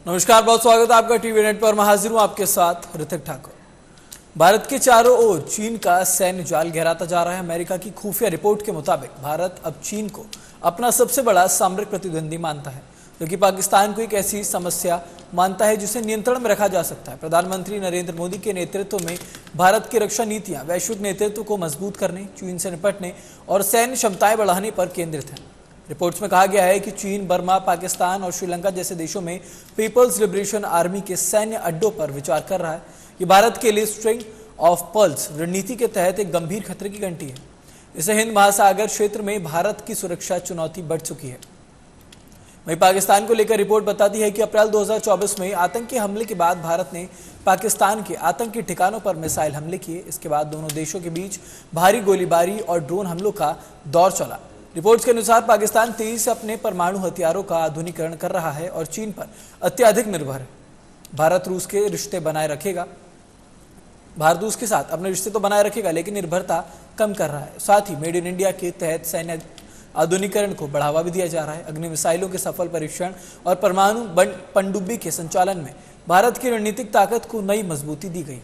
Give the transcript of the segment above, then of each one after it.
नमस्कार, बहुत स्वागत है आपका टीवी नेट पर। मैं हाजिर हूं आपके साथ ऋतिक ठाकुर। भारत के चारों ओर चीन का सैन्य जाल गहराता जा रहा है। अमेरिका की खुफिया रिपोर्ट के मुताबिक भारत अब चीन को अपना सबसे बड़ा सामरिक प्रतिद्वंदी मानता है, जो कि पाकिस्तान को एक ऐसी समस्या मानता है जिसे नियंत्रण में रखा जा सकता है। प्रधानमंत्री नरेंद्र मोदी के नेतृत्व में भारत की रक्षा नीतियां वैश्विक नेतृत्व को मजबूत करने, चीन से निपटने और सैन्य क्षमताएं बढ़ाने पर केंद्रित है। रिपोर्ट्स में कहा गया है कि चीन, बर्मा, पाकिस्तान और श्रीलंका जैसे देशों में पीपल्स लिबरेशन आर्मी के सैन्य अड्डों पर विचार कर रहा है। ये भारत के लिए स्ट्रिंग ऑफ पर्ल्स रणनीति के तहत एक गंभीर खतरे की घंटी है। इससे हिंद महासागर क्षेत्र में भारत की सुरक्षा चुनौती बढ़ चुकी है। वहीं पाकिस्तान को लेकर रिपोर्ट बताती है कि अप्रैल 2024 में आतंकी हमले के बाद भारत ने पाकिस्तान के आतंकी ठिकानों पर मिसाइल हमले किए। इसके बाद दोनों देशों के बीच भारी गोलीबारी और ड्रोन हमलों का दौर चला। रिपोर्ट्स के अनुसार पाकिस्तान तेजी से अपने परमाणु हथियारों का आधुनिकीकरण कर रहा है और चीन पर अत्यधिक निर्भर है। भारत रूस के रिश्ते बनाए रखेगा। भारत रूस के साथ अपने रिश्ते तो बनाए रखेगा, लेकिन निर्भरता कम कर रहा है। साथ ही मेड इन इंडिया के तहत सैन्य आधुनिकीकरण को बढ़ावा भी दिया जा रहा है। अग्नि मिसाइलों के सफल परीक्षण और परमाणु पनडुब्बी के संचालन में भारत की रणनीतिक ताकत को नई मजबूती दी गई।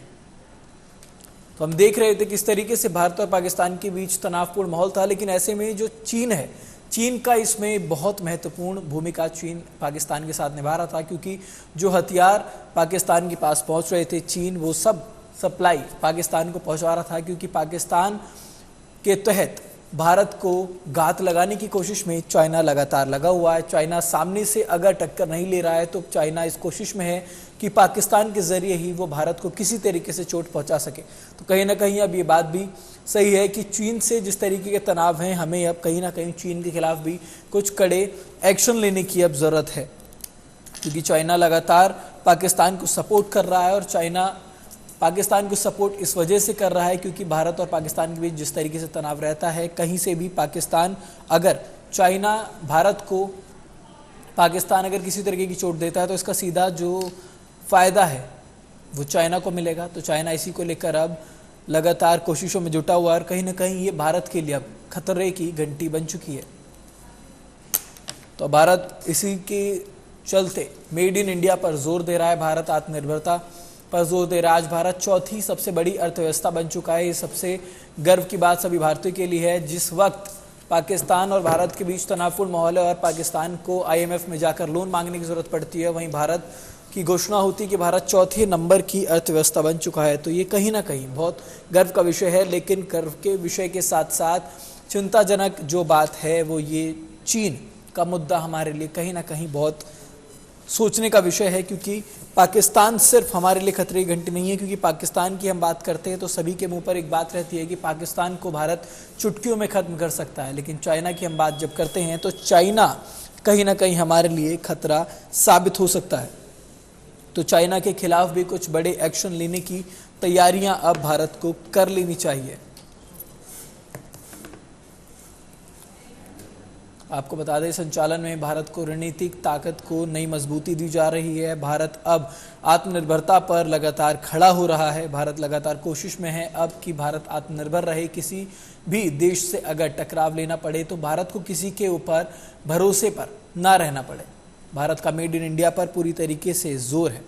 तो हम देख रहे थे किस तरीके से भारत और पाकिस्तान के बीच तनावपूर्ण माहौल था, लेकिन ऐसे में जो चीन है, चीन का इसमें बहुत महत्वपूर्ण भूमिका चीन पाकिस्तान के साथ निभा रहा था, क्योंकि जो हथियार पाकिस्तान के पास पहुंच रहे थे, चीन वो सब सप्लाई पाकिस्तान को पहुंचा रहा था, क्योंकि पाकिस्तान के तहत भारत को घात लगाने की कोशिश में चाइना लगातार लगा हुआ है। चाइना सामने से अगर टक्कर नहीं ले रहा है तो चाइना इस कोशिश में है कि पाकिस्तान के जरिए ही वो भारत को किसी तरीके से चोट पहुंचा सके। तो कहीं ना कहीं अब ये बात भी सही है कि चीन से जिस तरीके के तनाव हैं, हमें अब कहीं ना कहीं चीन के खिलाफ भी कुछ कड़े एक्शन लेने की अब ज़रूरत है, क्योंकि चाइना लगातार पाकिस्तान को सपोर्ट कर रहा है। और चाइना पाकिस्तान को सपोर्ट इस वजह से कर रहा है क्योंकि भारत और पाकिस्तान के बीच जिस तरीके से तनाव रहता है, कहीं से भी पाकिस्तान अगर चाइना भारत को पाकिस्तान अगर किसी तरीके की चोट देता है तो इसका सीधा जो फ़ायदा है वो चाइना को मिलेगा। तो चाइना इसी को लेकर अब लगातार कोशिशों में जुटा हुआ है और कहीं ना कहीं ये भारत के लिए अब खतरे की घंटी बन चुकी है। तो भारत इसी के चलते मेड इन इंडिया पर जोर दे रहा है, भारत आत्मनिर्भरता पर जोर दे रहा है। आज भारत चौथी सबसे बड़ी अर्थव्यवस्था बन चुका है। ये सबसे गर्व की बात सभी भारतीयों के लिए है। जिस वक्त पाकिस्तान और भारत के बीच तनावपूर्ण माहौल है और पाकिस्तान को IMF में जाकर लोन मांगने की जरूरत पड़ती है, वहीं भारत की घोषणा होती है कि भारत चौथे नंबर की अर्थव्यवस्था बन चुका है। तो ये कहीं ना कहीं बहुत गर्व का विषय है। लेकिन गर्व के विषय के साथ साथ चिंताजनक जो बात है वो ये चीन का मुद्दा हमारे लिए कहीं ना कहीं बहुत सोचने का विषय है, क्योंकि पाकिस्तान सिर्फ हमारे लिए खतरे की घंटी नहीं है। क्योंकि पाकिस्तान की हम बात करते हैं तो सभी के मुंह पर एक बात रहती है कि पाकिस्तान को भारत चुटकियों में ख़त्म कर सकता है, लेकिन चाइना की हम बात जब करते हैं तो चाइना कहीं ना कहीं हमारे लिए खतरा साबित हो सकता है। तो चाइना के खिलाफ भी कुछ बड़े एक्शन लेने की तैयारियां अब भारत को कर लेनी चाहिए। आपको बता दें, संचालन में भारत को रणनीतिक ताकत को नई मजबूती दी जा रही है। भारत अब आत्मनिर्भरता पर लगातार खड़ा हो रहा है। भारत लगातार कोशिश में है अब कि भारत आत्मनिर्भर रहे। किसी भी देश से अगर टकराव लेना पड़े तो भारत को किसी के ऊपर भरोसे पर ना रहना पड़े। भारत का मेड इन इंडिया पर पूरी तरीके से जोर है।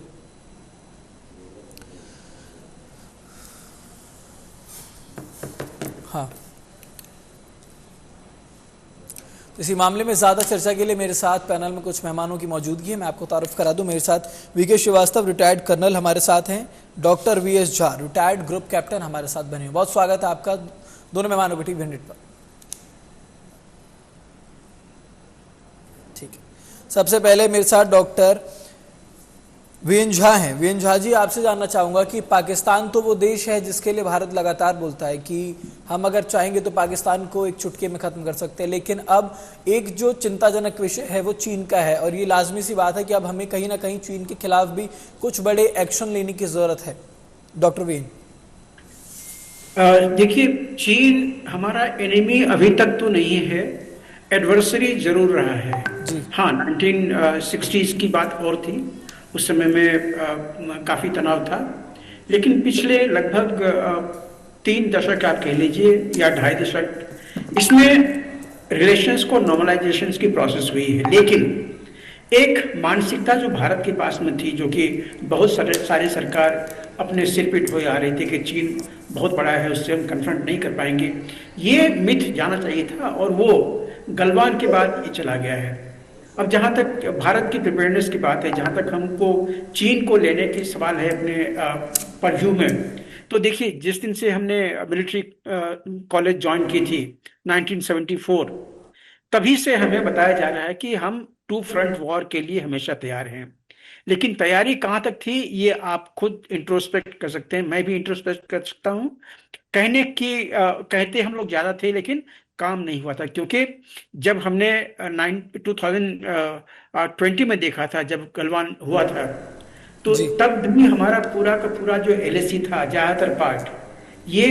हाँ, इसी मामले में ज़्यादा चर्चा के लिए मेरे साथ पैनल में कुछ मेहमानों की मौजूदगी है। मैं आपको तारुफ करा दूं, मेरे साथ VK श्रीवास्तव रिटायर्ड कर्नल हमारे साथ हैं, doctor VS Jha retired group captain हमारे साथ बने हैं। बहुत स्वागत है आपका दोनों मेहमानों को टीवी नेट पर। ठीक है, सबसे पहले मेरे साथ डॉक्टर VN झा हैं। VN झा जी, आपसे जानना चाहूँगा कि पाकिस्तान तो वो देश है जिसके लिए भारत लगातार बोलता है कि हम अगर चाहेंगे तो पाकिस्तान को एक चुटके में ख़त्म कर सकते हैं, लेकिन अब एक जो चिंताजनक विषय है वो चीन का है और ये लाजमी सी बात है कि अब हमें कहीं ना कहीं चीन के खिलाफ भी कुछ बड़े एक्शन लेने की ज़रूरत है। Doctor VN। देखिए, चीन हमारा एनिमी अभी तक तो नहीं है, एडवर्सरी जरूर रहा है जी। हाँ, 1960s की बात और थी, उस समय में काफ़ी तनाव था, लेकिन पिछले लगभग 3 दशक आप कह लीजिए या 2.5 दशक, इसमें रिलेशंस को नॉर्मलाइजेशन की प्रोसेस हुई है। लेकिन एक मानसिकता जो भारत के पास में थी, जो कि बहुत सारे सरकार अपने सिर पे ढोए आ रही थी कि चीन बहुत बड़ा है, उससे हम कन्फ्रंट नहीं कर पाएंगे, ये मिथ जाना चाहिए था और वो गलवान के बाद ये चला गया है। अब जहां तक भारत की प्रिपेयरनेस की बात है, जहां तक हमको चीन को लेने की सवाल है अपने परव्यू में, तो देखिए जिस दिन से हमने मिलिट्री कॉलेज ज्वाइन की थी 1974, तभी से हमें बताया जा रहा है कि हम टू फ्रंट वॉर के लिए हमेशा तैयार हैं। लेकिन तैयारी कहां तक थी ये आप खुद इंट्रोस्पेक्ट कर सकते हैं, मैं भी इंट्रोस्पेक्ट कर सकता हूं। कहते हम लोग ज्यादा थे लेकिन काम नहीं हुआ था, क्योंकि जब हमने 2020 में देखा था, जब गलवान हुआ था, तो तब भी हमारा पूरा का पूरा जो एलएसी था, ज्यादातर पार्ट ये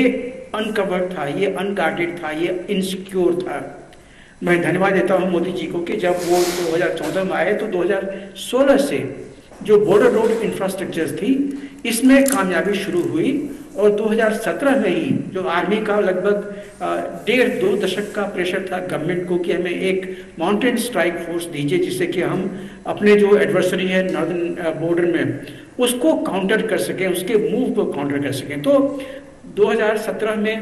अनकवर्ड था, ये अनगार्डेड था, ये इनसिक्योर था। मैं धन्यवाद देता हूं मोदी जी को कि जब वो 2014 में आए तो 2016 से जो बॉर्डर रोड इंफ्रास्ट्रक्चर थी इसमें कामयाबी शुरू हुई, और 2017 में ही जो आर्मी का लगभग 1.5-2 दशक का प्रेशर था गवर्नमेंट को कि हमें एक माउंटेन स्ट्राइक फोर्स दीजिए जिससे कि हम अपने जो एडवर्सरी है नॉर्दर्न बॉर्डर में उसको काउंटर कर सकें, उसके मूव को काउंटर कर सकें। तो 2017 में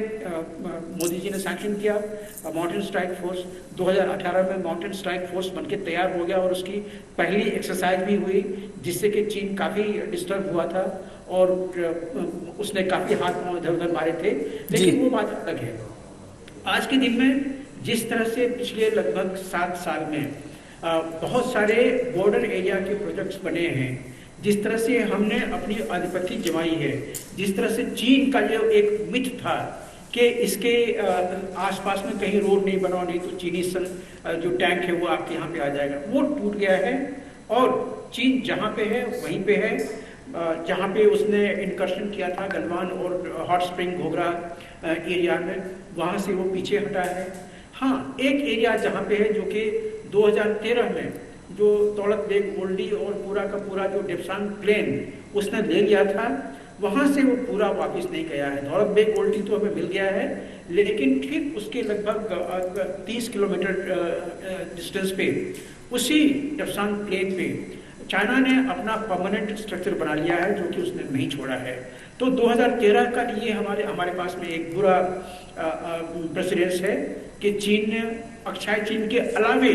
मोदी जी ने सैंक्शन किया माउंटेन स्ट्राइक फोर्स, 2018 में माउंटेन स्ट्राइक फोर्स बनके तैयार हो गया और उसकी पहली एक्सरसाइज भी हुई, जिससे कि चीन काफ़ी डिस्टर्ब हुआ था और उसने काफ़ी हाथ पांव इधर उधर मारे थे। लेकिन वो बात अलग है। आज के दिन में जिस तरह से पिछले लगभग 7 साल में बहुत सारे बॉर्डर एरिया के प्रोजेक्ट्स बने हैं, जिस तरह से हमने अपनी आधिपत्य जमाई है, जिस तरह से चीन का जो एक मिथ था कि इसके आसपास में कहीं रोड नहीं बना, नहीं तो चीनी जो टैंक है वो आपके यहाँ पे आ जाएगा, वो टूट गया है। और चीन जहाँ पे है वहीं पे है, जहाँ पे उसने इनकर्शन किया था गलवान और हॉट स्प्रिंग घोघरा एरिया में, वहाँ से वो पीछे हटा है। हाँ, एक एरिया जहाँ पे है जो कि 2013 में जो दौलत बेग ओल्डी और पूरा का पूरा जो डेप्सांग प्लेन उसने ले लिया था, वहां से वो पूरा वापस नहीं गया है। दौलत बेग ओल्डी तो हमें मिल गया है, लेकिन ठीक उसके लगभग 30 किलोमीटर डिस्टेंस पे उसी डेप्सांग प्लेन पे चाइना ने अपना परमानेंट स्ट्रक्चर बना लिया है, जो कि उसने नहीं छोड़ा है। तो 2013 का ये हमारे पास में एक बुरा प्रेसिडेंस है कि चीन ने अक्षय चीन के अलावे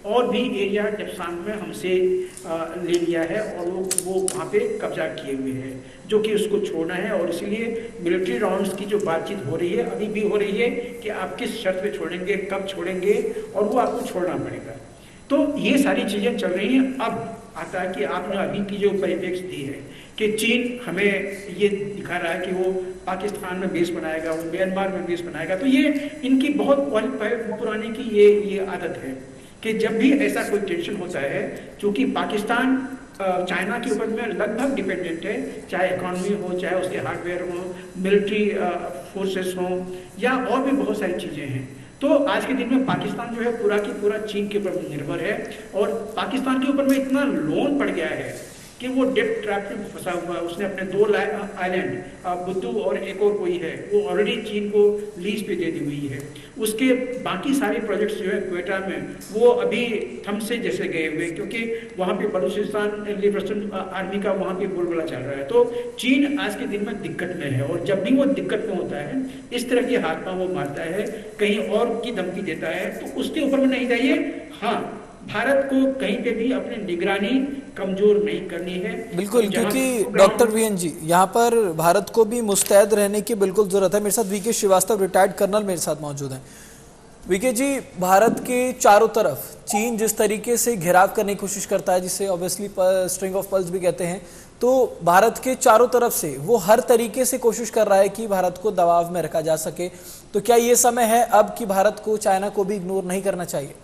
और भी एरिया डेप्सांग में हमसे ले लिया है और वो वहाँ पे कब्जा किए हुए हैं, जो कि उसको छोड़ना है। और इसलिए मिलिट्री राउंड्स की जो बातचीत हो रही है, अभी भी हो रही है कि आप किस शर्त पे छोड़ेंगे, कब छोड़ेंगे, और वो आपको छोड़ना पड़ेगा। तो ये सारी चीज़ें चल रही हैं। अब आता है कि आपने अभी की जो परिप्रेक्ष्य दी है कि चीन हमें ये दिखा रहा है कि वो पाकिस्तान में बेस बनाएगा, वो म्यांमार में बेस बनाएगा, तो ये इनकी बहुत पुरानी की ये आदत है कि जब भी ऐसा कोई टेंशन होता है, क्योंकि पाकिस्तान चाइना के ऊपर में लगभग डिपेंडेंट है, चाहे इकोनॉमी हो, चाहे उसके हार्डवेयर हो, मिलिट्री फोर्सेस हो, या और भी बहुत सारी चीज़ें हैं। तो आज के दिन में पाकिस्तान जो है पूरा की पूरा चीन के ऊपर निर्भर है, और पाकिस्तान के ऊपर में इतना लोन पड़ गया है कि वो डेप्ट ट्रैप में फंसा हुआ है। उसने अपने 2 आइलैंड बुद्धू और एक और कोई है, वो ऑलरेडी चीन को लीज पे दे दी हुई है। उसके बाकी सारे प्रोजेक्ट्स जो है क्वेटा में वो अभी थम से जैसे गए हुए, क्योंकि वहाँ पे बलूचिस्तान लिबरेशन आर्मी का वहाँ पे बोलबाला चल रहा है। तो चीन आज के दिन में दिक्कत में है, और जब भी वो दिक्कत में होता है इस तरह के हाथ पांव वो मारता है, कहीं और की धमकी देता है, तो उसके ऊपर में नहीं जाइए। हाँ, भारत को कहीं पे भी अपनी निगरानी कमजोर नहीं करनी है। बिल्कुल, क्योंकि डॉक्टर वीएन जी, यहाँ पर भारत को भी मुस्तैद रहने की बिल्कुल जरूरत है। मेरे साथ वीके श्रीवास्तव रिटायर्ड कर्नल मेरे साथ मौजूद हैं। वीके जी, भारत के चारों तरफ चीन जिस तरीके से घेराव करने की कोशिश करता है, जिसे ऑब्वियसली स्ट्रिंग ऑफ पर्ल्स भी कहते हैं, तो भारत के चारों तरफ से वो हर तरीके से कोशिश कर रहा है कि भारत को दबाव में रखा जा सके। तो क्या ये समय है अब कि भारत को चाइना को भी इग्नोर नहीं करना चाहिए?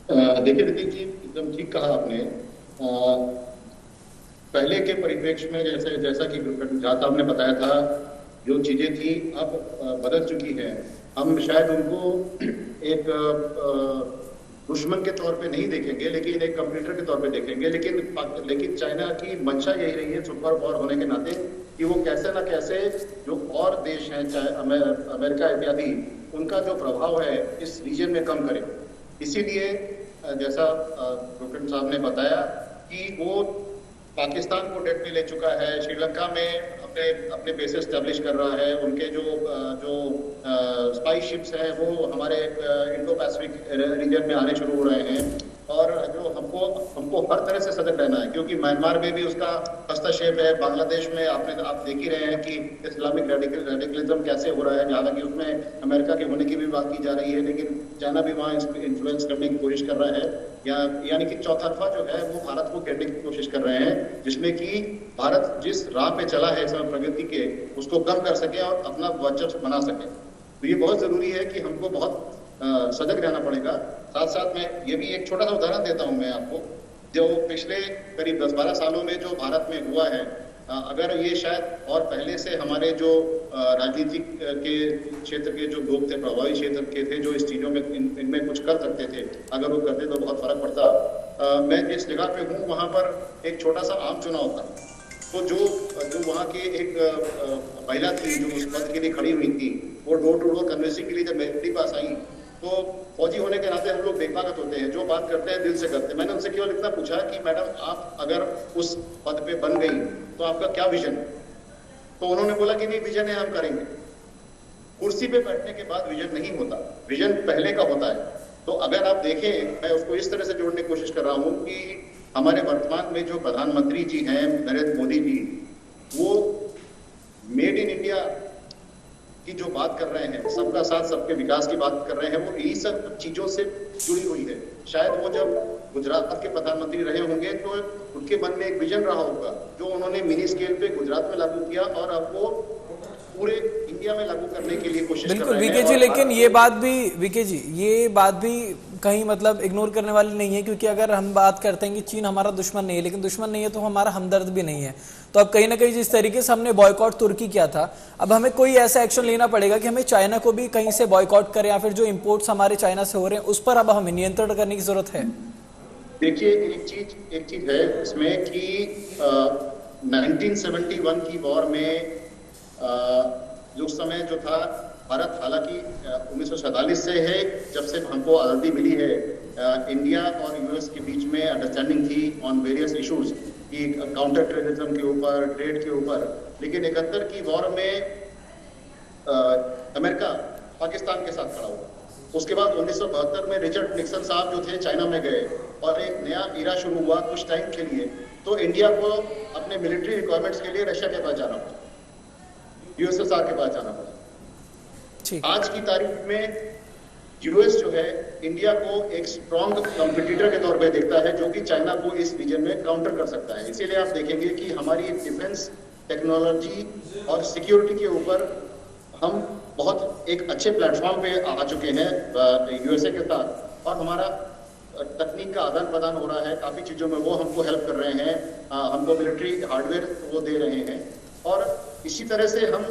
देखिए ऋतिक जी, एकदम ठीक कहा आपने। पहले के परिप्रेक्ष्य में जैसा कि जहाँ आपने बताया था, जो चीजें थी अब बदल चुकी हैं। हम शायद उनको एक दुश्मन के तौर पे नहीं देखेंगे, लेकिन एक कंप्यूटर के तौर पे देखेंगे। लेकिन चाइना की मंशा यही रही है सुपर पावर होने के नाते कि वो कैसे ना कैसे जो और देश हैं, चाहे अमेरिका इत्यादि, उनका जो प्रभाव है इस रीजन में कम करे। इसीलिए जैसा प्रेसिडेंट साहब ने बताया कि वो पाकिस्तान को डेट में ले चुका है, श्रीलंका में अपने अपने बेस एस्टेब्लिश कर रहा है, उनके जो स्पाई शिप्स हैं वो हमारे इंडो पैसिफिक रीजन में आने शुरू हो रहे हैं, और जो हमको हर तरह से सजग रहना है, क्योंकि म्यांमार में भी उसका हस्तक्षेप है, बांग्लादेश में आप देख ही रहे हैं कि इस्लामिक रेडिकलिज्म कैसे हो रहा है, हालांकि उसमें अमेरिका के होने की भी बात की जा रही है, लेकिन चाइना भी वहाँ इन्फ्लुएंस करने की कोशिश कर रहा है, यानी कि चौतरफा जो है वो भारत को घेरने की कोशिश कर रहे हैं, जिसमें कि भारत जिस राह पे चला है इस प्रगति के, उसको कम कर सके और अपना वर्चस्व बना सके। तो ये बहुत जरूरी है कि हमको बहुत सजग रहना पड़ेगा। साथ साथ में ये भी एक छोटा सा उदाहरण देता हूं मैं आपको, जो पिछले करीब 10-12 सालों में जो भारत में हुआ है, अगर ये शायद और पहले से हमारे जो राजनीतिक के क्षेत्र के जो लोग थे, प्रभावी क्षेत्र के थे, जो इस चीजों में इनमें कुछ कर सकते थे, अगर वो करते तो बहुत फर्क पड़ता। मैं जिस जगह पे हूँ वहां पर एक छोटा सा आम चुनाव था, तो जो वहाँ की एक महिला थी जो उस पद के लिए खड़ी हुई थी, वो डोर टू डोर कन्वेंसिंग के लिए जब मेरे पास आई, तो फौजी होने के नाते हम लोग बेताकत होते हैं, जो बात करते हैं दिल से करते हैं। मैंने उनसे केवल इतना पूछा कि मैडम आप अगर उस पद पे बन गई तो आपका क्या विजन है? तो उन्होंने बोला कि नहीं, विजन है, हम करेंगे। कुर्सी पे बैठने के बाद विजन नहीं होता, विजन पहले का होता है। तो अगर आप देखें, मैं उसको इस तरह से जोड़ने की कोशिश कर रहा हूँ कि हमारे वर्तमान में जो प्रधानमंत्री जी हैं नरेंद्र मोदी जी, वो मेड इन इंडिया की जो बात कर रहे हैं, सबका साथ सबके विकास की बात कर रहे हैं, वो यही सब चीजों से जुड़ी हुई है। शायद वो जब गुजरात के प्रधानमंत्री रहे होंगे तो उनके मन में एक विजन रहा होगा, जो उन्होंने मिनी स्केल पे गुजरात में लागू किया और अब वो पूरे इंडिया में लागू करने के लिए कोशिश कर रहे हैं। बिल्कुल विके जी, लेकिन ये बात भी विके जी, ये बात भी कहीं मतलब इग्नोर करने वाली नहीं है, क्योंकि अगर हम बात करते हैं कि चीन हमारा दुश्मन नहीं है, लेकिन दुश्मन नहीं है तो हमारा हमदर्द भी नहीं है। तो अब कहीं ना कहीं जिस तरीके से हमने बॉयकॉट तुर्की किया था, अब हमें कोई ऐसा एक्शन लेना पड़ेगा कि हमें चाइना को भी कहीं से बॉयकॉट करें, या फिर जो इम्पोर्ट्स हमारे चाइना से हो रहे हैं उस पर अब हमें नियंत्रण करने की जरूरत है। देखिए, एक चीज है इसमें कि 1971 की वॉर में जो समय जो था, भारत हालांकि 1947 से है जब से हमको आज़ादी मिली है, इंडिया और यूएस के बीच में अंडरस्टैंडिंग थी ऑन वेरियस इश्यूज कि काउंटर टेररिज्म के ऊपर, ट्रेड के ऊपर, लेकिन 71 की वॉर में अमेरिका पाकिस्तान के साथ खड़ा हुआ। उसके बाद 1972 में रिचर्ड निक्सन साहब जो थे चाइना में गए और एक नया इरा शुरू हुआ कुछ टाइम के लिए। तो इंडिया को अपने मिलिट्री रिक्वायरमेंट्स के लिए रशिया के पास जाना पड़ा, यूएसएसआर के पास जाना पड़ा। आज की तारीख में यूएस जो है इंडिया को एक स्ट्रॉन्ग कॉम्पिटिटर के तौर पे देखता है, जो कि चाइना को इस रीजन में काउंटर कर सकता है। इसीलिए आप देखेंगे कि हमारी डिफेंस टेक्नोलॉजी और सिक्योरिटी के ऊपर हम बहुत एक अच्छे प्लेटफॉर्म पे आ चुके हैं यूएसए के साथ, और हमारा तकनीक का आदान प्रदान हो रहा है काफी चीजों में। वो हमको हेल्प कर रहे हैं, हमको मिलिट्री हार्डवेयर वो दे रहे हैं, और इसी तरह से हम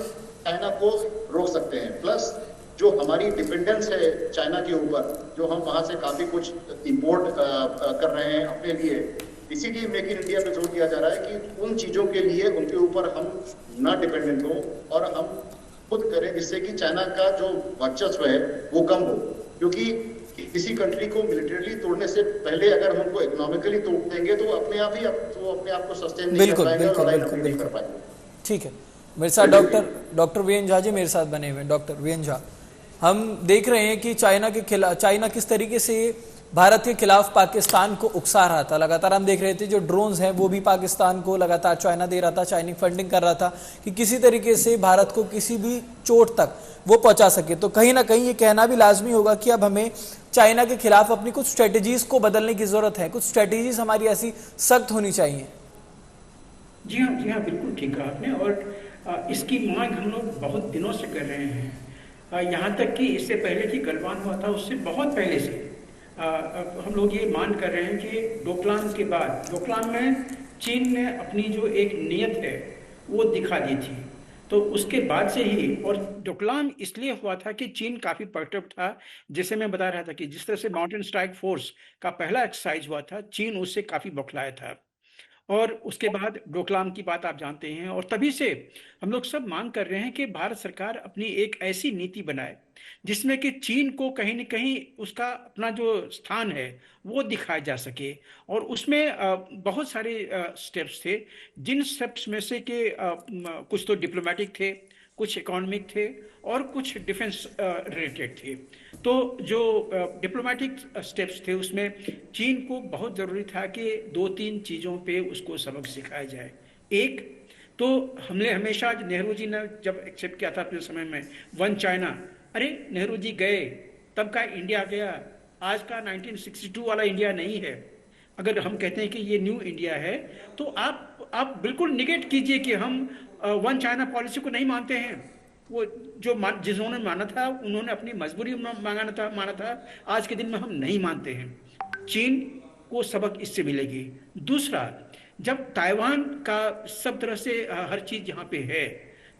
चाइना को रोक सकते हैं। प्लस जो हमारी डिपेंडेंस है चाइना के ऊपर, जो हम वहां से काफी कुछ इंपोर्ट कर रहे हैं अपने लिए, इसीलिए मेक इन इंडिया पे जोर दिया जा रहा है कि उन चीजों के लिए उनके ऊपर हम ना डिपेंडेंट हो और हम खुद करें, जिससे कि चाइना का जो वर्चस्व है वो कम हो। क्योंकि किसी कंट्री को मिलिटरीली तोड़ने से पहले अगर हमको इकोनॉमिकली तोड़ देंगे तो अपने आप ही अपने आप को सस्टेन नहीं कर पाएंगे और लड़ाई नहीं कर पाएंगे। ठीक है, मेरे साथ डॉक्टर वीएन झा जी मेरे साथ बने हुए हैं। डॉक्टर वीएन झा, हम देख रहे हैं कि चाइना किस तरीके से भारत के खिलाफ पाकिस्तान को उकसा रहा था। लगातार हम देख रहे थे जो ड्रोन्स हैं वो भी पाकिस्तान को लगातार चाइना दे रहा था, चाइनीज फंडिंग कर रहा था कि किसी तरीके से भारत को किसी भी चोट तक वो पहुंचा सके। तो कहीं ना कहीं ये कहना भी लाजमी होगा कि अब हमें चाइना के खिलाफ अपनी कुछ स्ट्रेटेजीज को बदलने की जरूरत है, कुछ स्ट्रेटेजीज हमारी ऐसी सख्त होनी चाहिए। जी हाँ, बिल्कुल ठीक कहा आपने, और इसकी मांग हम लोग बहुत दिनों से कर रहे हैं। यहाँ तक कि इससे पहले कि गलवान हुआ था उससे बहुत पहले से हम लोग ये मान कर रहे हैं कि डोकलाम के बाद, डोकलाम में चीन ने अपनी जो एक नीयत है वो दिखा दी थी, तो उसके बाद से ही, और डोकलाम इसलिए हुआ था कि चीन काफ़ी पर्टर्ब था। जैसे मैं बता रहा था कि जिस तरह से माउंटेन स्ट्राइक फोर्स का पहला एक्सरसाइज हुआ था, चीन उससे काफ़ी बौखलाया था। और उसके बाद डोकलाम की बात आप जानते हैं। और तभी से हम लोग सब मांग कर रहे हैं कि भारत सरकार अपनी एक ऐसी नीति बनाए जिसमें कि चीन को कहीं न कहीं उसका अपना जो स्थान है वो दिखाया जा सके। और उसमें बहुत सारे स्टेप्स थे, जिन स्टेप्स में से कि कुछ तो डिप्लोमेटिक थे, कुछ इकोनॉमिक थे और कुछ डिफेंस रिलेटेड थे। तो जो डिप्लोमेटिक स्टेप्स थे उसमें चीन को बहुत ज़रूरी था कि 2-3 चीज़ों पे उसको सबक सिखाया जाए। एक तो हमने हमेशा, नेहरू जी ने जब एक्सेप्ट किया था अपने समय में वन चाइना, अरे नेहरू जी गए तब का इंडिया गया, आज का 1962 वाला इंडिया नहीं है। अगर हम कहते हैं कि ये न्यू इंडिया है तो आप बिल्कुल निगेट कीजिए कि हम वन चाइना पॉलिसी को नहीं मानते हैं। वो जो जिन्होंने माना था उन्होंने अपनी मजबूरी माना था, आज के दिन में हम नहीं मानते हैं। चीन को सबक इससे मिलेगी। दूसरा, जब ताइवान का सब तरह से हर चीज यहाँ पे है,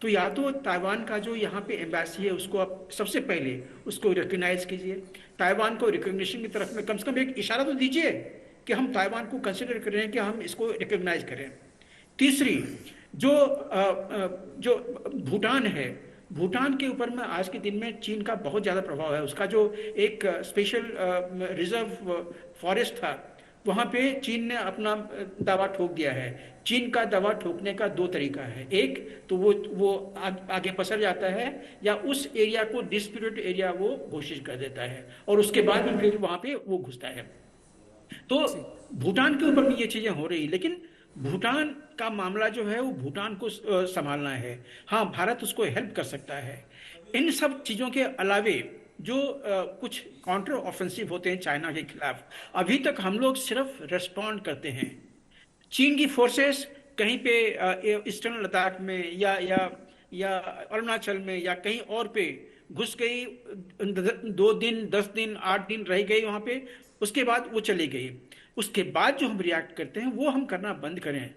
तो या तो ताइवान का जो यहाँ पे एम्बेसी है उसको आप सबसे पहले उसको रिकग्नाइज कीजिए। ताइवान को रिकग्निशन की तरफ में कम से कम एक इशारा तो दीजिए कि हम ताइवान को कंसिडर कर रहे हैं कि हम इसको रिकग्नाइज करें। तीसरी, जो भूटान है, भूटान के ऊपर में आज के दिन में चीन का बहुत ज़्यादा प्रभाव है। उसका जो एक स्पेशल रिजर्व फॉरेस्ट था वहाँ पे चीन ने अपना दावा ठोक दिया है। चीन का दावा ठोकने का 2 तरीका है, एक तो वो आगे पसर जाता है या उस एरिया को डिस्प्यूटेड एरिया वो घोषित कर देता है और उसके बाद में फिर वहाँ पे वो घुसता है। तो भूटान के ऊपर भी ये चीजें हो रही, लेकिन भूटान का मामला जो है वो भूटान को संभालना है। हाँ, भारत उसको हेल्प कर सकता है। इन सब चीजों के अलावे जो कुछ काउंटर ऑफेंसिव होते हैं चाइना के खिलाफ, अभी तक हम लोग सिर्फ रेस्पॉन्ड करते हैं। चीन की फोर्सेस कहीं पे ईस्टर्न लद्दाख में या अरुणाचल में या कहीं और पे घुस गई, 2 दिन 10 दिन 8 दिन रह गई वहां पे, उसके बाद वो चली गई। उसके बाद जो हम रिएक्ट करते हैं वो हम करना बंद करें।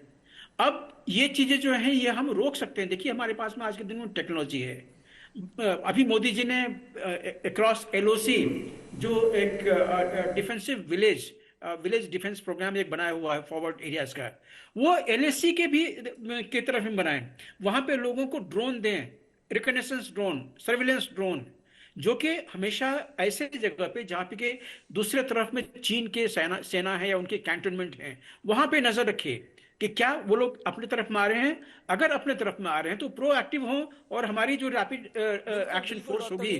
अब ये चीजें जो हैं ये हम रोक सकते हैं। देखिए, हमारे पास में आज के दिन में टेक्नोलॉजी है। अभी मोदी जी ने अक्रॉस LOC जो एक डिफेंसिव विलेज डिफेंस प्रोग्राम एक बनाया हुआ है फॉरवर्ड एरियाज का, वो LAC के भी की तरफ हम बनाएं। वहां पे लोगों को ड्रोन दें, रिकनेसेंस ड्रोन, सर्विलेंस ड्रोन, जो कि हमेशा ऐसे जगह पे जहां पे के दूसरे तरफ में चीन के सेना है या उनके कैंटोनमेंट हैं, वहां पे नजर रखे कि क्या वो लोग अपने तरफ में आ रहे हैं। अगर अपने तरफ में आ रहे हैं तो प्रोएक्टिव हों और हमारी जो रैपिड एक्शन फोर्स होगी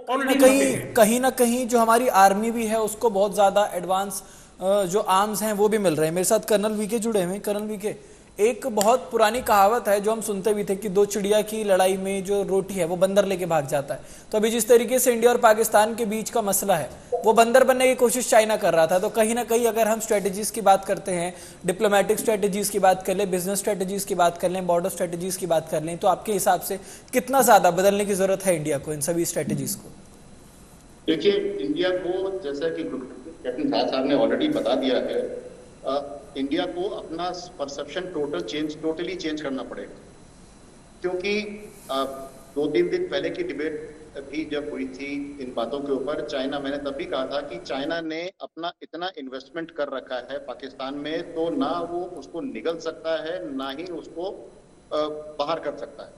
ऑलरेडी कहीं ना कहीं जो हमारी आर्मी भी है उसको बहुत ज्यादा एडवांस जो आर्म्स हैं वो भी मिल रहे हैं। मेरे साथ कर्नल वीके जुड़े हुए हैं। कर्नल वीके, एक बहुत पुरानी कहावत है जो हम सुनते भी थे कि 2 चिड़िया की लड़ाई में जो रोटी है वो बंदर लेके भाग जाता है। तो अभी जिस तरीके से इंडिया और पाकिस्तान के बीच का मसला है वो बंदर बनने की कोशिश चाइना कर रहा था। तो कहीं ना कहीं अगर हम स्ट्रेटेजीज की बात करते हैं, डिप्लोमेटिक स्ट्रेटेजीज की बात कर लें, बिजनेस स्ट्रेटेजीज की बात कर लें, बॉर्डर स्ट्रेटेजीज की बात कर लें, तो आपके हिसाब से कितना ज्यादा बदलने की जरूरत है इंडिया को इन सभी स्ट्रेटेजीज को? देखिए, इंडिया को जैसा कि कैप्टन साहब ने ऑलरेडी बता दिया है, इंडिया को अपना परसेप्शन टोटली चेंज करना पड़ेगा। क्योंकि 2-3 दिन पहले की डिबेट भी जब हुई थी इन बातों के ऊपर, चाइना, मैंने तब भी कहा था कि चाइना ने अपना इतना इन्वेस्टमेंट कर रखा है पाकिस्तान में, तो ना वो उसको निगल सकता है ना ही उसको बाहर कर सकता है,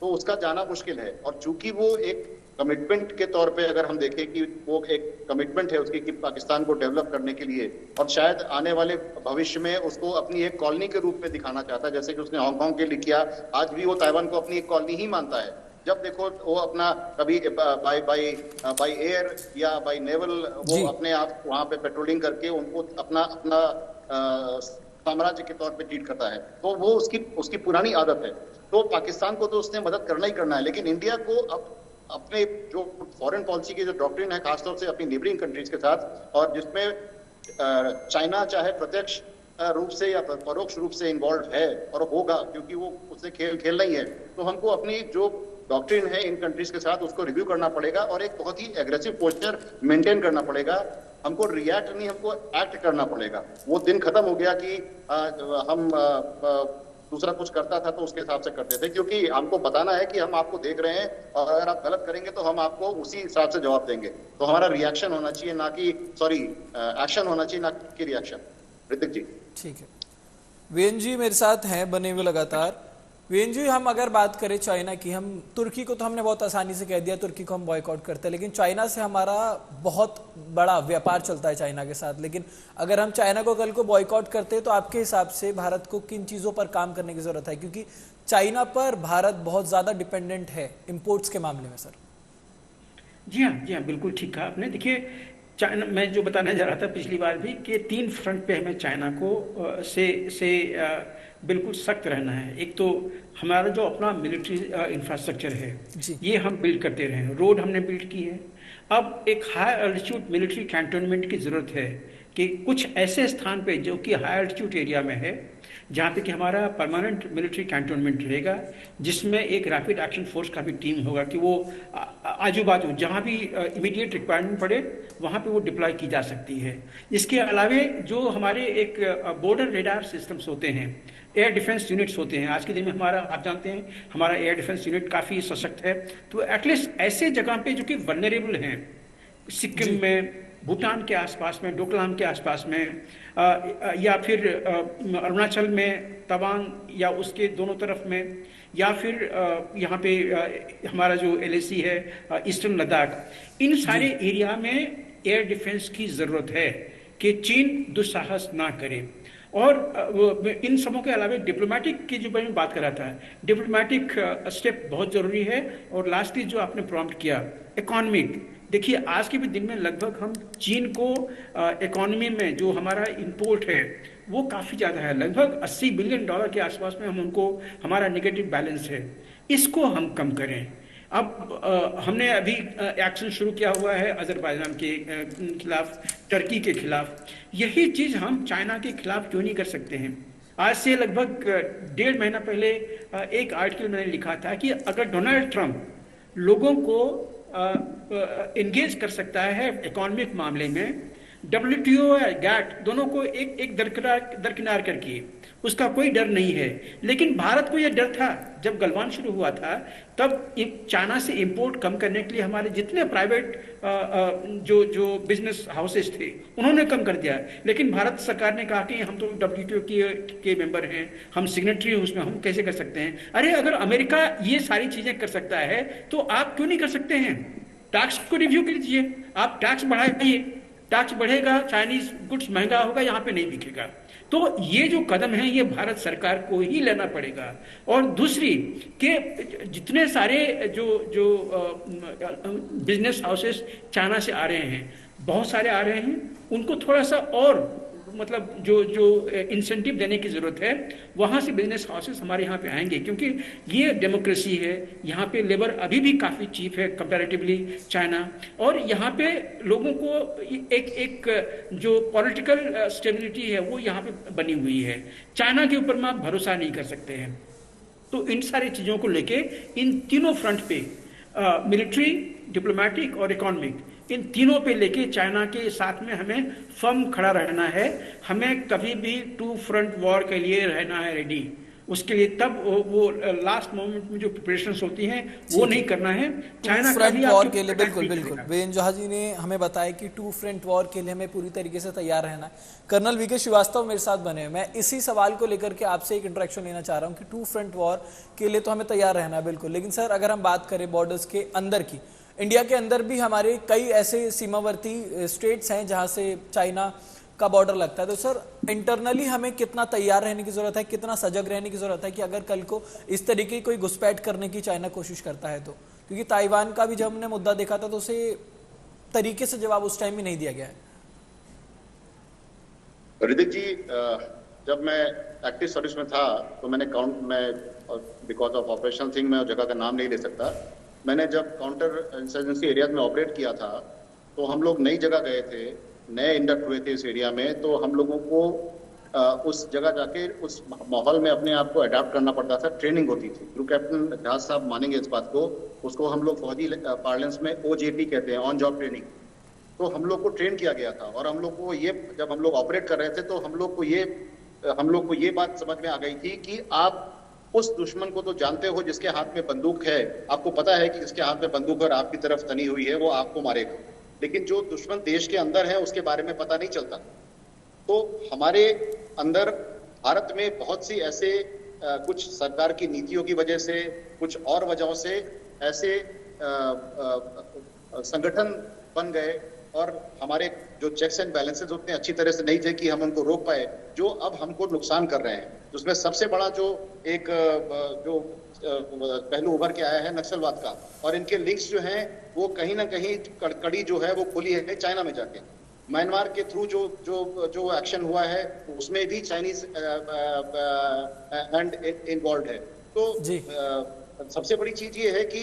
तो उसका जाना मुश्किल है। और चूंकि वो एक कमिटमेंट के तौर पे अगर हम देखें कि वो एक कमिटमेंट है उसकी कि पाकिस्तान को डेवलप करने के लिए, और शायद आने वाले भविष्य में उसको अपनी एक कॉलोनी के रूप में दिखाना चाहता है, जैसे कि उसने हांगकांग के लिए किया। आज भी वो ताइवान को अपनी एक कॉलोनी ही मानता है। जब देखो वो अपना कभी बाय एयर या बाय नेवल वो अपने आप वहां पे पेट्रोलिंग करके उनको अपना साम्राज्य के तौर पे ट्रीट करता है, तो वो उसकी पुरानी आदत है। तो पाकिस्तान को तो उसने मदद करना ही करना है, लेकिन इंडिया को अब अपने जो फॉरेन पॉलिसी की जो डॉक्ट्रिन है, खासतौर से अपनी नेबरिंग कंट्रीज के साथ, और जिसमें चाइना चाहे प्रत्यक्ष रूप से या परोक्ष रूप से इन्वॉल्व है और होगा, क्योंकि वो उससे खेल नहीं है, तो हमको अपनी जो डॉक्ट्रिन है इन कंट्रीज के साथ उसको रिव्यू करना पड़ेगा और एक बहुत ही एग्रेसिव पोस्चर मेंटेन करना पड़ेगा। हमको रिएक्ट नहीं, हमको एक्ट करना पड़ेगा। वो दिन खत्म हो गया कि हम दूसरा कुछ करता था तो उसके हिसाब से करते थे, क्योंकि हमको बताना है कि हम आपको देख रहे हैं और अगर आप गलत करेंगे तो हम आपको उसी हिसाब से जवाब देंगे। तो हमारा रिएक्शन होना चाहिए ना कि एक्शन होना चाहिए ना कि रिएक्शन। ऋतिक जी। ठीक है, वीएन जी मेरे साथ हैं बने हुए लगातार। वीएन जी, हम अगर बात करें चाइना की, हम तुर्की को तो हमने बहुत आसानी से कह दिया, तुर्की को हम बॉयकॉट करते हैं, लेकिन चाइना से हमारा बहुत बड़ा व्यापार चलता है चाइना के साथ। लेकिन अगर हम चाइना को कल को बॉयकॉट करते हैं तो आपके हिसाब से भारत को किन चीज़ों पर काम करने की जरूरत है, क्योंकि चाइना पर भारत बहुत ज़्यादा डिपेंडेंट है इम्पोर्ट्स के मामले में? सर जी हाँ, बिल्कुल ठीक कहा आपने। देखिए, चाइना, मैं जो बताने जा रहा था पिछली बार भी, कि 3 फ्रंट पे हमें चाइना को बिल्कुल सख्त रहना है। एक तो हमारा जो अपना मिलिट्री इंफ्रास्ट्रक्चर है, ये हम बिल्ड करते रहे। रोड हमने बिल्ड की है। अब एक हाई अल्टीट्यूड मिलिट्री कैंटोनमेंट की जरूरत है कि कुछ ऐसे स्थान पे जो कि हाई अल्टीट्यूड एरिया में है, जहाँ पे कि हमारा परमानेंट मिलिट्री कैंटोनमेंट रहेगा, जिसमें एक रैपिड एक्शन फोर्स का भी टीम होगा कि वो आजू बाजू जहाँ भी इमीडिएट रिक्वायरमेंट पड़े वहाँ पे वो डिप्लॉय की जा सकती है। इसके अलावे जो हमारे एक बॉर्डर रेडार सिस्टम्स होते हैं, एयर डिफेंस यूनिट्स होते हैं, आज के दिन में हमारा, आप जानते हैं, हमारा एयर डिफेंस यूनिट काफ़ी सशक्त है। तो एटलीस्ट ऐसे जगह पे जो कि वल्नरेबल हैं, सिक्किम में, भूटान के आसपास में, डोकलाम के आसपास में, या फिर अरुणाचल में तवांग या उसके दोनों तरफ में, या फिर यहाँ पे हमारा जो LAC है ईस्टर्न लद्दाख, इन सारे एरिया में एयर डिफेंस की ज़रूरत है कि चीन दुस्साहस ना करे। और इन सबों के अलावा डिप्लोमेटिक की जो मैं बात कर रहा था, डिप्लोमेटिक स्टेप बहुत ज़रूरी है। और लास्टली जो आपने प्रॉम्प्ट किया, इकोनॉमिक, देखिए आज के भी दिन में लगभग हम चीन को इकोनॉमी में जो हमारा इंपोर्ट है वो काफ़ी ज़्यादा है, लगभग $80 बिलियन के आसपास में हम उनको, हमारा नेगेटिव बैलेंस है, इसको हम कम करें। अब हमने अभी एक्शन शुरू किया हुआ है अजरबैजान के खिलाफ, टर्की के खिलाफ। यही चीज़ हम चाइना के खिलाफ क्यों नहीं कर सकते हैं? आज से लगभग 1.5 महीना पहले एक आर्टिकल मैंने लिखा था कि अगर डोनाल्ड ट्रंप लोगों को एंगेज कर सकता है इकोनॉमिक मामले में, WTO या GATT दोनों को एक दरकिनार करके, उसका कोई डर नहीं है। लेकिन भारत को यह डर था जब गलवान शुरू हुआ था, तब चाइना से इंपोर्ट कम करने के लिए हमारे जितने प्राइवेट जो बिजनेस हाउसेस थे उन्होंने कम कर दिया। लेकिन भारत सरकार ने कहा कि हम तो WTO के मेंबर हैं, हम सिग्नेटरी हैं उसमें, हम कैसे कर सकते हैं? अरे अगर अमेरिका ये सारी चीजें कर सकता है तो आप क्यों नहीं कर सकते हैं? टैक्स को रिव्यू कीजिए, आप टैक्स बढ़ाइए, टैक्स बढ़ेगा, चाइनीज गुड्स महंगा होगा, यहाँ पे नहीं बिकेगा। तो ये जो कदम है ये भारत सरकार को ही लेना पड़ेगा। और दूसरी कि जितने सारे जो बिजनेस हाउसेस चाइना से आ रहे हैं, बहुत सारे आ रहे हैं, उनको थोड़ा सा और मतलब जो इंसेंटिव देने की जरूरत है। वहां से बिजनेस हाउसेस हमारे यहाँ पे आएंगे, क्योंकि ये डेमोक्रेसी है, यहाँ पे लेबर अभी भी काफी चीप है कंपैरेटिवली चाइना। और यहाँ पे लोगों को एक जो पॉलिटिकल स्टेबिलिटी है वो यहाँ पे बनी हुई है। चाइना के ऊपर में आप भरोसा नहीं कर सकते हैं। तो इन सारी चीजों को लेके इन तीनों फ्रंट पे, मिलिट्री, डिप्लोमेटिक और इकोनॉमिक, इन तीनों पे लेके चाइना के साथ में हमें फर्म खड़ा रहना है। हमें कभी भी 2 फ्रंट वॉर के लिए रहना है रेडी। उसके लिए तब वो लास्ट मोमेंट में जो प्रिपरेशंस होती हैं वो नहीं करना है। चाइना फ्रंट वॉर के लिए बिल्कुल वीएन जोहा जी ने हमें बताया कि 2 फ्रंट वॉर के लिए हमें पूरी तरीके से तैयार रहना है। कर्नल वीके श्रीवास्तव मेरे साथ बने हैं। मैं इसी सवाल को लेकर के आपसे एक इंटरेक्शन लेना चाह रहा हूँ कि 2 फ्रंट वॉर के लिए तो हमें तैयार रहना है बिल्कुल, लेकिन सर अगर हम बात करें बॉर्डर्स के अंदर की, इंडिया के अंदर भी हमारे कई ऐसे सीमावर्ती स्टेट्स हैं जहां से चाइना का बॉर्डर लगता है। तो सर इंटरनली हमें कितना तैयार रहने की जरूरत है, कितना सजग रहने की जरूरत है कि अगर कल को इस तरीके की कोई घुसपैठ करने की चाइना कोशिश करता है तो? क्योंकि ताइवान का भी जब हमने मुद्दा देखा था तो उसे तरीके से जवाब उस टाइम ही नहीं दिया गया है। ऋतिक जी, जब मैं एक्टिव सर्विस में था तो मैंने बिकॉज ऑफ ऑपरेशन थिंग मैं जगह का नाम नहीं ले सकता, मैंने जब काउंटर इंसर्जेंसी एरिया में ऑपरेट किया था तो हम लोग नई जगह गए थे, नए इंडक्ट हुए थे इस एरिया में। तो हम लोगों को उस जगह जाके उस माहौल में अपने आप को अडाप्ट करना पड़ता था। ट्रेनिंग होती थी। ग्रुप कैप्टन जहाज साहब मानेंगे इस बात को, उसको हम लोग फौजी पार्लेंस में OJT कहते हैं, ऑन जॉब ट्रेनिंग। तो हम लोग को ट्रेन किया गया था और हम लोग को ये, जब हम लोग ऑपरेट कर रहे थे तो हम लोग को ये बात समझ में आ गई थी कि आप उस दुश्मन को तो जानते हो जिसके हाथ में बंदूक है, आपको पता है कि जिसके हाथ में बंदूक और आपकी तरफ तनी हुई है वो आपको मारेगा, लेकिन जो दुश्मन देश के अंदर है उसके बारे में पता नहीं चलता। तो हमारे अंदर भारत में बहुत सी ऐसे कुछ सरकार की नीतियों की वजह से, कुछ और वजहों से ऐसे संगठन बन गए और हमारे जो चेक्स एंड बैलेंसेस उतने अच्छी तरह से नहीं थे कि हम उनको रोक पाए, जो अब हमको नुकसान कर रहे हैं। उसमें सबसे बड़ा जो एक जो पहलू उभर के आया है नक्सलवाद का, और इनके लिंक्स जो हैं वो कहीं ना कहीं कड़ी जो है वो खुली है चाइना में जाके। म्यांमार के थ्रू जो एक्शन हुआ है उसमें भी चाइनीज हैंड इन्वॉल्व है। तो सबसे बड़ी चीज ये है कि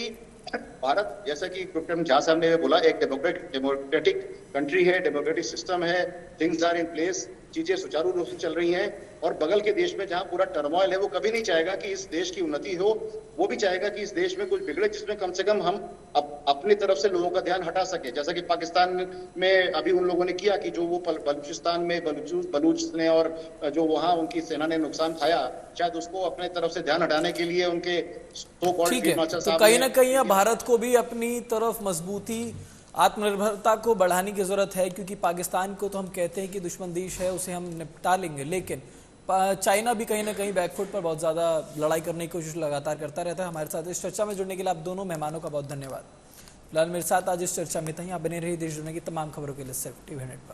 भारत, जैसा कि कैप्टन झा साहब ने बोला, एक डेमोक्रेटिक कंट्री है, डेमोक्रेटिक सिस्टम है, थिंग्स आर इन प्लेस, चीजें सुचारू रूप से चल रही हैं। और बगल के देश में जहां पूरा टर्मोइल है, वो कभी नहीं चाहेगा कि इस देश की उन्नति हो, वो भी चाहेगा कि इस देश में कुछ बिगड़े जिसमें कम से कम हम अपनी तरफ से लोगों का ध्यान हटा सके। जैसा कि पाकिस्तान में अभी उन लोगों ने किया कि जो वो बलूचिस्तान में बलूच ने और जो वहां उनकी सेना ने नुकसान खाया, शायद उसको अपने तरफ से ध्यान हटाने के लिए उनके तो कहीं ना कहीं भारत को भी अपनी तरफ मजबूती, आत्मनिर्भरता को बढ़ाने की जरूरत है, क्योंकि पाकिस्तान को तो हम कहते हैं कि दुश्मन देश है, उसे हम निपटा लेंगे, लेकिन चाइना भी कहीं ना कहीं बैकफुट पर बहुत ज्यादा लड़ाई करने की कोशिश लगातार करता रहता है। हमारे साथ इस चर्चा में जुड़ने के लिए आप दोनों मेहमानों का बहुत धन्यवाद। फिलहाल मेरे साथ आज इस चर्चा में था। आप बने रहिए देश दुनिया की तमाम खबरों के लिए सिर्फ टीवी नेट पर।